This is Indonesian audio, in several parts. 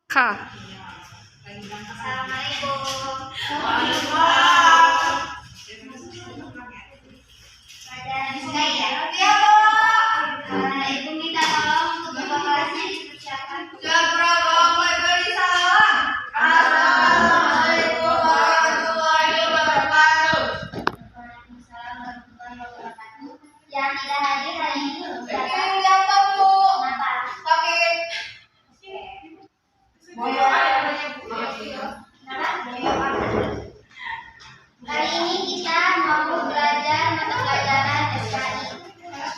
Kak. Assalamualaikum. Pelajaran SKI ya? Iya, Bu. Ibu minta tolong untuk bapak kelasnya dipersiapkan. Assalamualaikum warahmatullahi wabarakatuh. Waalaikumsalam warahmatullahi wabarakatuh. Yang tidak hadir hari ini siapa? Siapa, Bu? Kenapa? Sakit. Hari ini kita mau belajar mata pelajaran SKI.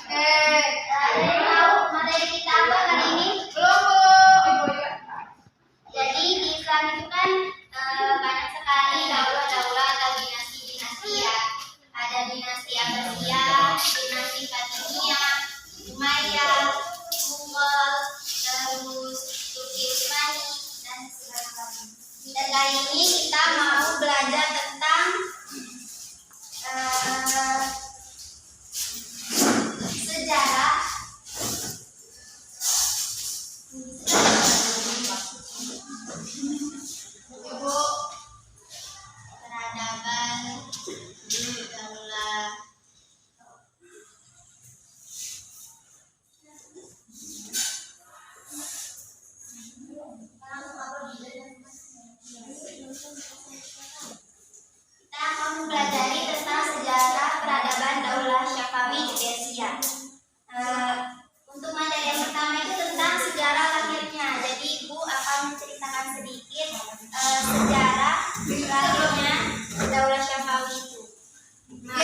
Ada yang tahu materi kita apa hari ini? Belum, Bu. Jadi di Islam itu kan banyak sekali daulah-daulah atau dinasti-dinasti ya. Ada dinasti Abbasiyah, dinasti Fatimiyah, Umayyah, Mughal, terus Turki Utsmani dan sebagainya. Dan kali ini kita mau belajar tentang sejarah peradaban daulah kita akan mempelajari tentang sejarah peradaban daulah Syafawi di Persia. Untuk materi yang pertama itu tentang sejarah lahirnya. Jadi Ibu akan menceritakan sedikit sejarah lahirnya daulah Syafawi itu. Nah,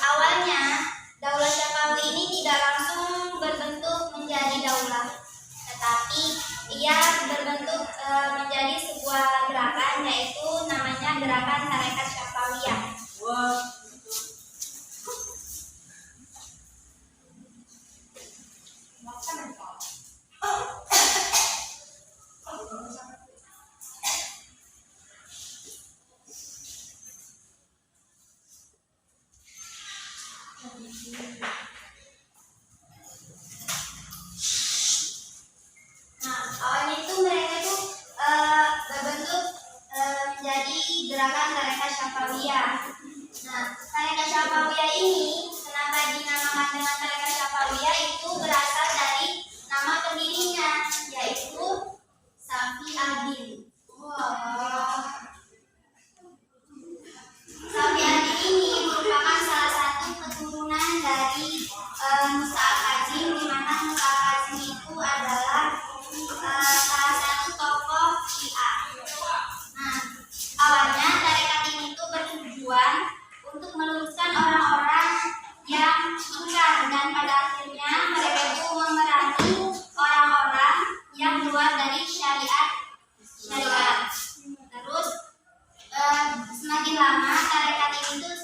awalnya daulah Syafawi ini tidak langsung berbentuk menjadi daulah, tetapi ia berbentuk menjadi sebuah gerakan, yaitu namanya Gerakan Tarekat Syafawiyah. Nah, awalnya itu mereka itu berbentuk menjadi Gerakan Tarekat Syafawiyah. Nah, Tarekat Syafawiyah ini kenapa dinamakan dengan Tarekat Syafawiyah itu berasal dari nama pendirinya, yaitu Safi Adin. Safi Adin ini merupakan salah satu keturunan dari Musa al-Kazim, di mana Musa al-Kazim itu adalah salah satu tokoh Syiah. Nah, awalnya tarekat ini itu bertujuan untuk meluruskan orang-orang yang ingkar, dan pada akhirnya mereka itu memerangi orang-orang yang keluar dari syariat. Terus semakin lama tarekat ini tuh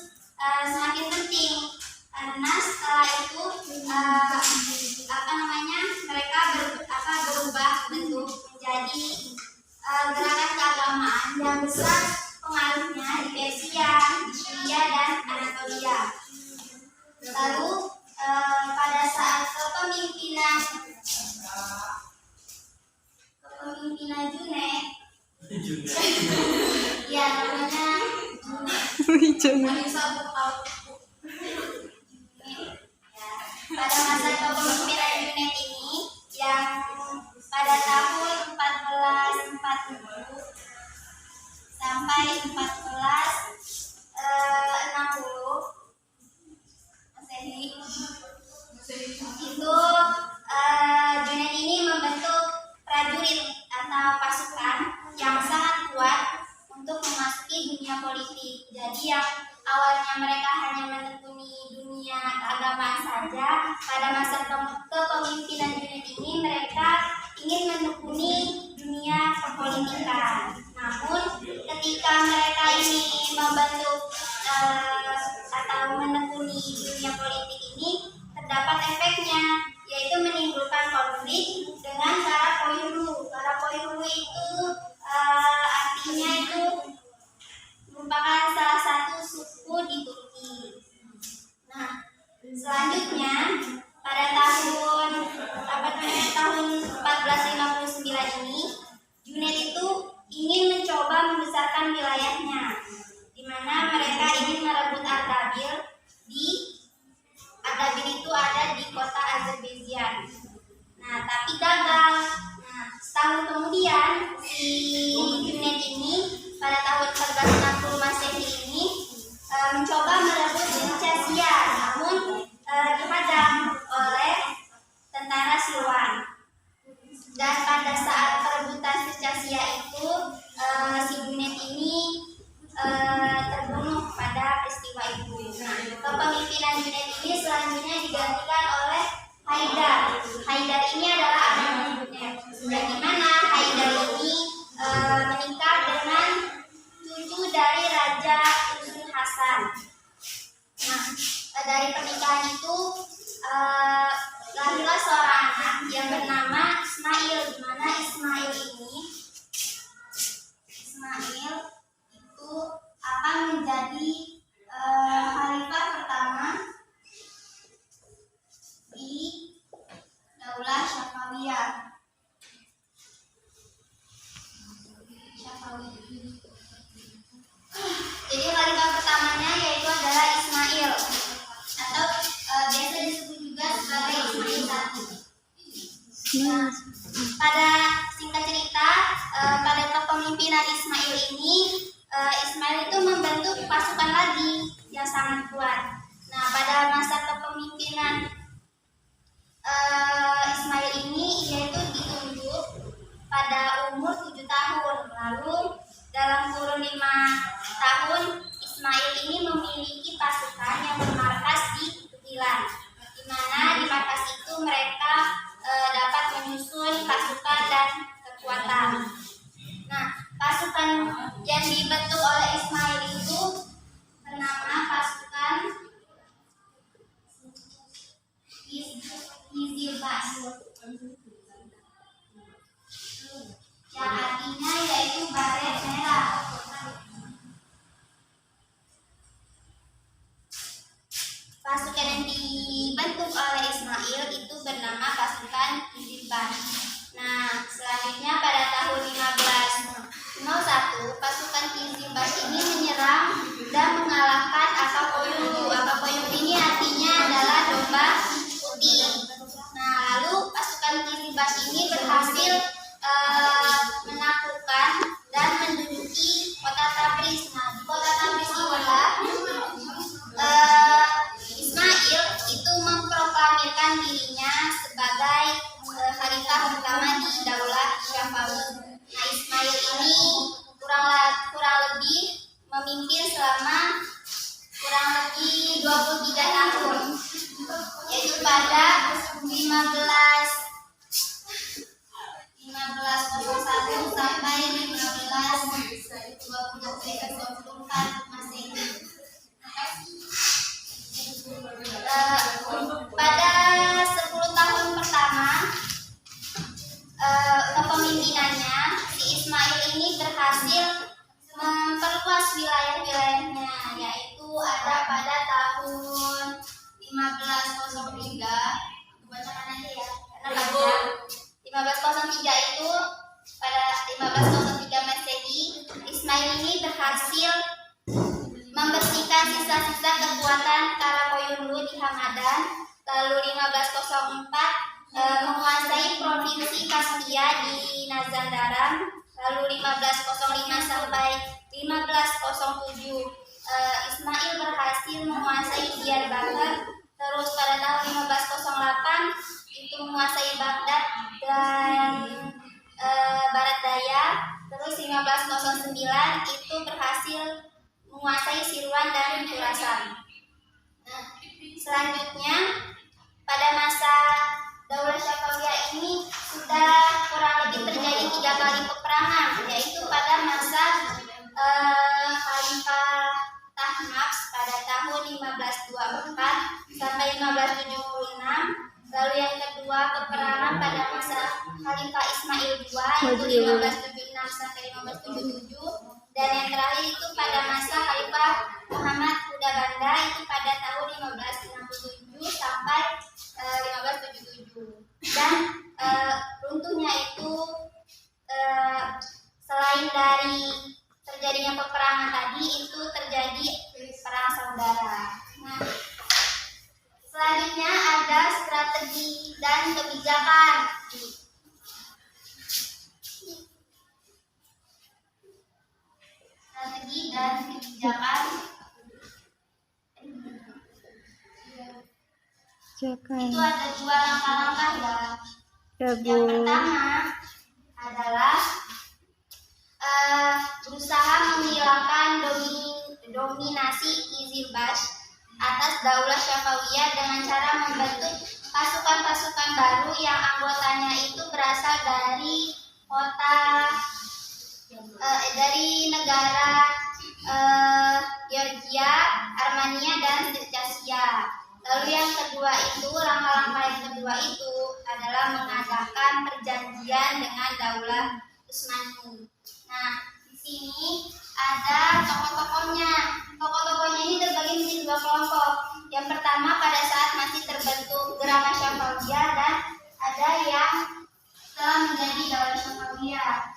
semakin penting, karena setelah itu mereka berubah bentuk menjadi gerakan keagamaan yang besar pengaruhnya di Persia, Syria dan Anatolia. Lalu pada saat kepemimpinan Junaid, ya namanya Junaid. Pada masa kepemimpinan Junaid ini, yang pada tahun 1440 sampai 1460 Masehi, itu Junaid ini membentuk prajurit atau pasukan yang sangat kuat untuk memasuki dunia politik. Jadi yang awalnya mereka hanya menekuni dunia keagamaan saja, pada masa kepemimpinan Junaid ini mereka ingin menekuni dunia perpolitikan. Namun ketika mereka ini membentuk atau menekuni dunia politik ini, terdapat efeknya, yaitu menimbulkan konflik dengan para koyulu. Para koyulu itu artinya itu merupakan salah satu suku di Turki. Nah, selanjutnya pada tahun 1459 ini kemudian si Junet ini pada tahun 1460 Masehi ini mencoba merebut Circassia, namun dihadang oleh tentara Silwan. Dan pada saat perebutan Circassia itu si Junet ini terbunuh pada peristiwa itu. Nah, kepemimpinan Junet ini selanjutnya digantikan oleh Haidar. Haidar ini adalah anak Junet, yang dimana Haidar ini menikah dengan cucu dari Raja Usun Hasan. Nah, dari pernikahan itu lahirlah seorang anak yang bernama Ismail, di mana Ismail itu akan menjadi khalifah pertama di Daulah Syafawiyah. Jadi khalifah pertamanya yaitu adalah Ismail, atau biasa disebut juga sebagai Ismail I. Nah, pada singkat cerita, pada kepemimpinan Ismail ini, Ismail itu membentuk pasukan lagi yang sangat kuat. Nah, pada masa kepemimpinan Ismail ini, yaitu ditunjuk pada umur 7 tahun. Lalu dalam kurun 5 tahun, Ismail ini memiliki pasukan yang bermarkas di Tepilan, di mana di markas itu mereka dapat menyusun pasukan dan kekuatan. Nah, pasukan yang dibentuk oleh Ismail itu bernama pasukan Izilbas, yang artinya yaitu baret merah. Pasukan yang dibentuk oleh Ismail itu bernama pasukan Izilbas. Nah, selanjutnya pada tahun 1501, pasukan Izilbas ini menyerang dan mengalahkan Akakoyunlu. Akakoyunlu ini artinya adalah domba putih. Nah, lalu pasukan Izilbas ini berhasil menaklukkan dan menduduki kota Tabriz. Nah, di kota Tabriz inilah Ismail itu memproklamirkan dirinya sebagai khalifah pertama di Daulah Syafawiyah. Nah, Ismail ini kurang lebih memimpin selama kurang lebih 23 tahun, yaitu pada 1501 sampai 1524 Masehi. Pada 10 tahun pertama kepemimpinannya, si Ismail ini berhasil memperluas wilayah-wilayahnya, yaitu ada pada tahun 1503. Bacakan aja ya, karena panjang. 1503 itu, pada 1503 Masehi, Ismail ini berhasil membersihkan sisa-sisa kekuatan Karakoyunlu di Hamadan. Lalu 1504 menguasai provinsi Kaspia di Mazandaran. Lalu 1505 sampai 1507 Ismail berhasil menguasai Diyarbakir. Terus pada tahun 1508 itu menguasai Baghdad dan Barat Daya. Terus 1509 itu berhasil menguasai Silwan dan Khurasan. Nah, selanjutnya pada masa Daulah Syafawiyah ini sudah kurang lebih terjadi 3 kali peperangan, yaitu pada masa Khalifah Tahmaps pada tahun 1524 sampai 1576. Lalu yang kedua peperangan pada masa Khalifah Ismail II, yaitu 1576 sampai 1577. Dan yang terakhir itu pada masa Khalifah Muhammad Huda Banda, itu pada tahun 1567 sampai 1577. Dan runtuhnya itu selain dari terjadinya peperangan tadi, itu terjadi perang saudara. Nah, selanjutnya ada strategi dan kebijakan. dan kebijakan. Itu ada 2 langkah-langkah ya. Ya, Yang Bu. pertama adalah berusaha menghilangkan dominasi Qizilbash atas Daulah Syafawiyah dengan cara membentuk pasukan-pasukan baru yang anggotanya itu berasal dari dari negara Georgia, Armenia, dan Circassia. Lalu yang kedua itu, langkah-langkah yang kedua itu adalah mengadakan perjanjian dengan Daulah Utsmani. Nah, di sini ada tokoh-tokohnya. Tokoh-tokohnya ini terbagi menjadi 2 kelompok. Yang pertama pada saat masih terbentuk Gerakan Syafawiyah dan ada yang telah menjadi Daulah Syafawiyah.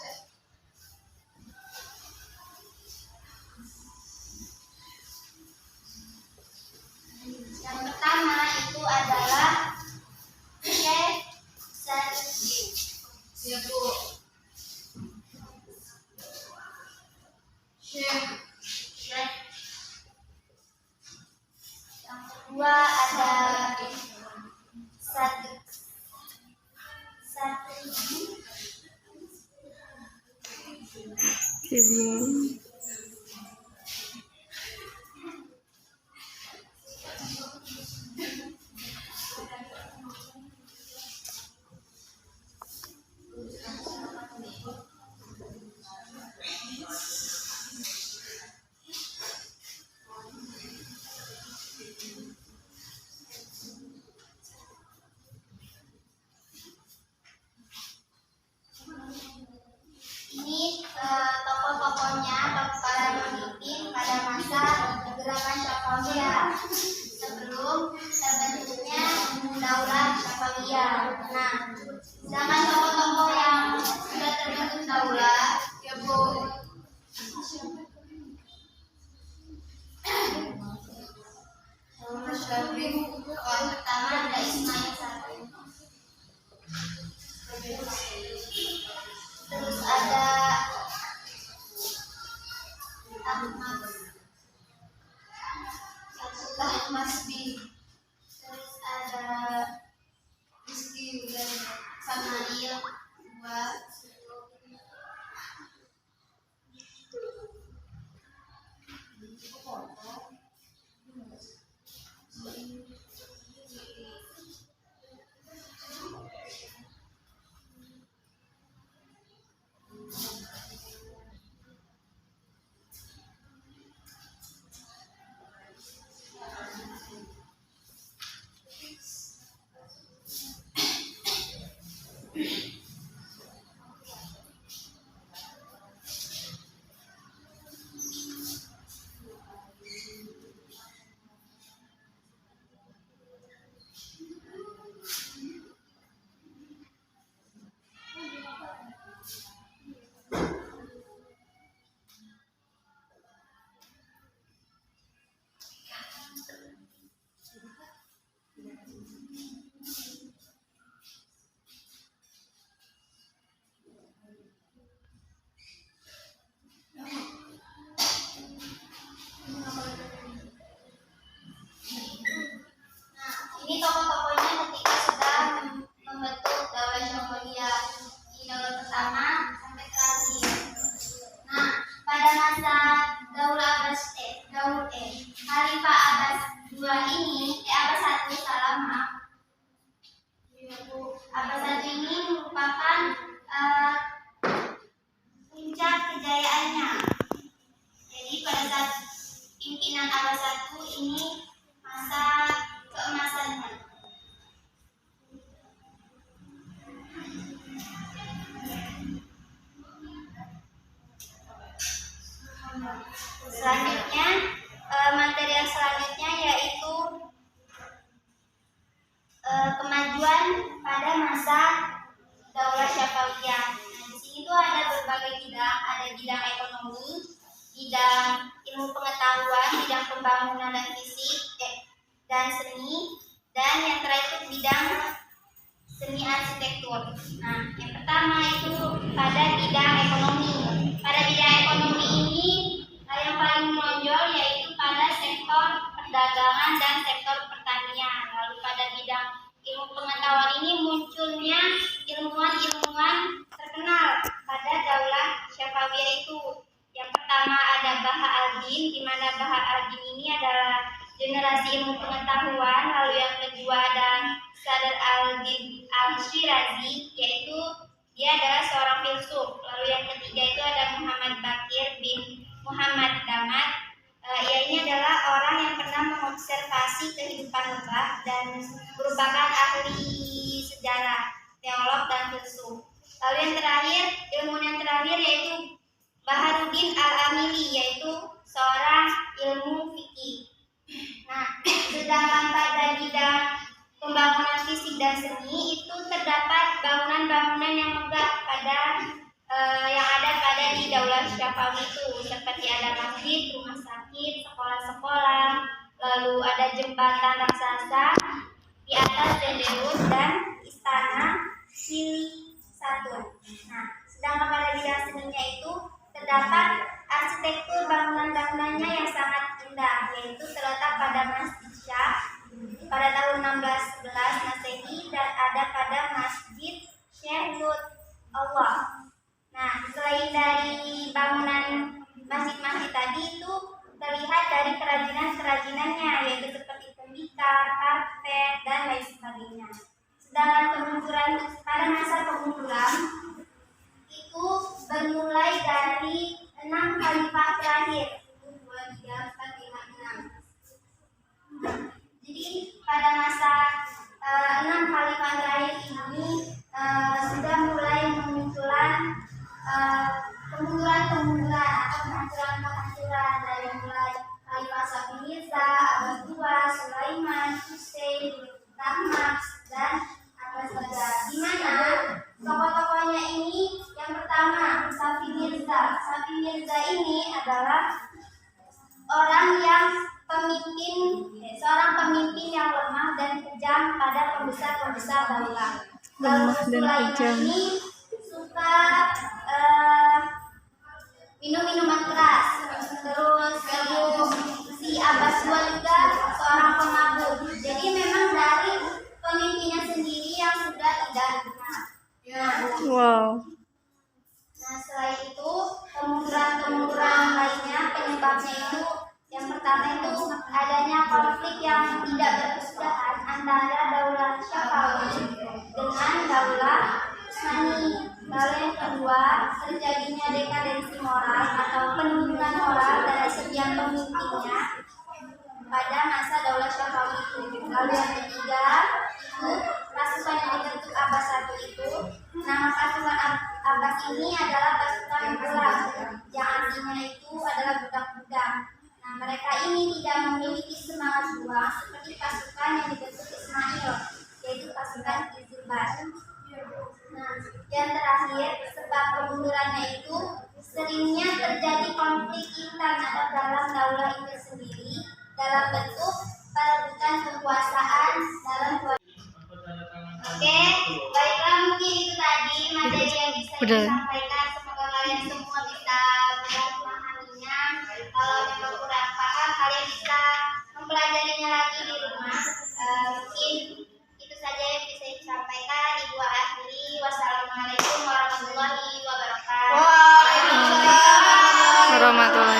Yang pertama itu adalah Syekh Sadruddin. Ya, Bu. Syekh. Yang kedua ada Sadruddin. Ibu. Ini tokoh-tokohnya para pemimpin pada masa Gerakan Syafawiyah sebelum terbentuknya Daulah Syafawiyah. Nah, sedangkan tokoh-tokoh yang sudah terbentuk daulah, Ya, Bu. yang pertama ada Ismail Sabri. Terus ada Masbi. Terus ada Rizki dan Samail 2. Ini tokoh-tokohnya ketika sudah membentuk Daulah Syafawiyah di daulah pertama sampai terakhir. Nah, pada masa Khalifah Abbas II ini, Abbas I salah maaf. Abbas I ini merupakan puncak kejayaannya. Jadi pada saat pimpinan Abbas I ini masa keemasannya. Selanjutnya, materi yang selanjutnya yaitu kemajuan pada masa Daulah Syafawiyah. Nah, di sini tuh ada berbagai bidang, ada bidang ekonomi, bidang ilmu pengetahuan, bidang pembangunan dan fisik, dan seni, dan yang terakhir bidang seni arsitektur. Nah, yang pertama itu pada bidang ekonomi. Pada bidang ekonomi ini yang paling Baharudin, di mana Baharudin ini adalah generasi ilmu pengetahuan. Lalu yang kedua ada Sadar Al-Din Al-Shirazi, yaitu dia adalah seorang filsuf. Lalu yang ketiga itu ada Muhammad Bakir bin Muhammad Damat. Ia ini adalah orang yang pernah mengobservasi kehidupan lebah dan merupakan ahli sejarah, teolog dan filsuf. Lalu yang terakhir, ilmuwan yang terakhir yaitu Baharudin Al-Amili, yaitu seorang ilmu fikih. Nah, sedangkan pada bidang pembangunan fisik dan seni itu terdapat bangunan-bangunan yang megah yang ada pada di Daulah Syafawi itu, seperti ada masjid, rumah sakit, sekolah-sekolah, lalu ada jembatan raksasa di atas Denderut dan istana Sili Satur. Nah, sedangkan pada bidang seninya itu terdapat arsitektur bangunan-bangunannya yang sangat indah, yaitu terletak pada Masjid Syah pada tahun 1611 Masehi dan ada pada Masjid Syekh Allah. Nah, selain dari bangunan masjid-masjid tadi itu terlihat dari kerajinan-kerajinannya, yaitu seperti tembikar, karpet, dan lain sebagainya. Sedangkan kemunduran pada masa kemunduran itu bermulai dari 6 khalifah terakhir. 1, 2, 3, 4, 5, 6. Jadi pada masa 6 khalifah terakhir ini sudah mulai memunculkan kemunduran atau kehancuran dari mulai Khalifah Safi Mirza, Abbas II, Sulaiman, Hussein, Tahmax, dan Abbas Badar. Di mana tokoh-tokohnya ini yang pertama Safi Mirza. Safi Mirza ini adalah seorang pemimpin yang lemah dan kejam pada pembesar-pembesar daulah. Lalu Sulaiman ini suka minum minuman keras. Terus si Abbas II juga seorang pemabuk. Jadi memang dari pemimpinnya sendiri yang sudah tidak benar. Wow. Nah, selain itu kemunduran lainnya penyebabnya itu yang pertama itu adanya konflik yang tidak berkesudahan antara Daulah Syafawi dengan Daulah Utsmani. Lalu yang kedua, terjadinya dekadensi moral atau penurunan moral dari setiap pemimpinnya pada masa Daulah Syafawi itu. Lalu yang ketiga, itu pasukan yang dibentuk Abbas I itu. Nama pasukan Abbas ini adalah pasukan gelap, yang artinya itu adalah budak-budak. Nah, mereka ini tidak memiliki semangat juang seperti pasukan yang dibentuk Ismail, yaitu pasukan Izzubar. Nah, yang terakhir, sebab kemundurannya itu seringnya terjadi konflik intern atau dalam daulah itu sendiri dalam bentuk perebutan kekuasaan dalam Oke, baiklah, mungkin itu tadi materi yang bisa disampaikan. Semoga kalian semua bisa memahaminya. Kalau memang kurang paham, kalian bisa mempelajarinya lagi di rumah. Mungkin itu saja yang bisa disampaikan. Ibu akhiri. Wassalamualaikum warahmatullahi wabarakatuh. Warahmatullahi